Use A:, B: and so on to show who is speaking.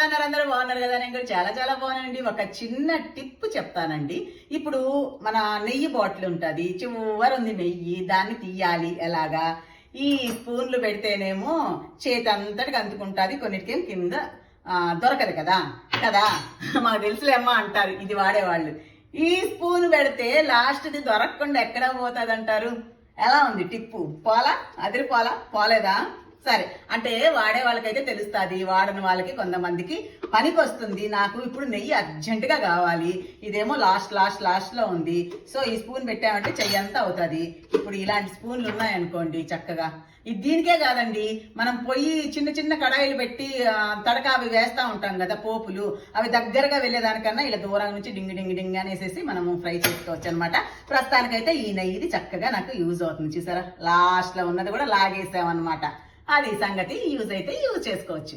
A: ఉన్నారు? అందరూ బాగున్నారు కదా? నేను కూడా చాలా చాలా బాగున్నానండి. ఒక చిన్న టిప్ చెప్తానండి. ఇప్పుడు మన నెయ్యి బాటిల్ ఉంటుంది, చివరి ఉంది నెయ్యి, దాన్ని తీయాలి ఎలాగా? ఈ స్పూన్లు పెడితేనేమో చేతి అంతటికి అందుకుంటుంది, కొన్నిటికేం కింద దొరకదు కదా కదా మాకు తెలుసులేమ్మా అంటారు ఇది వాడేవాళ్ళు. ఈ స్పూన్ పెడితే లాస్ట్ది దొరకకుండా ఎక్కడ పోతుంది అంటారు? ఎలా ఉంది టిప్పు? పోలా? అదిరిపోలా? పోలేదా? సరే, అంటే వాడే వాళ్ళకైతే తెలుస్తుంది, వాడని వాళ్ళకి కొంతమందికి పనికి వస్తుంది. నాకు ఇప్పుడు నెయ్యి అర్జెంటుగా కావాలి, ఇదేమో లాస్ట్ లో ఉంది. సో ఈ స్పూన్ పెట్టామంటే చెయ్యంతా అవుతుంది. ఇప్పుడు ఇలాంటి స్పూన్లు ఉన్నాయనుకోండి చక్కగా, ఇది దీనికే కాదండి, మనం పొయ్యి చిన్న చిన్న కడాయిలు పెట్టి తడక అవి వేస్తూ ఉంటాం కదా పోపులు, అవి దగ్గరగా వెళ్ళేదానికన్నా ఇలా దూరం నుంచి డింగ్ డింగ్ డింగ్ అనేసి మనము ఫ్రై చేసుకోవచ్చు అనమాట. ప్రస్తుతానికైతే ఈ నెయ్యిది చక్కగా నాకు యూజ్ అవుతుంది. చూసారా, లాస్ట్లో ఉన్నది కూడా లాగేసామన్నమాట. అది సంగతి. యూజ్ అయితే యూజ్ చేసుకోవచ్చు.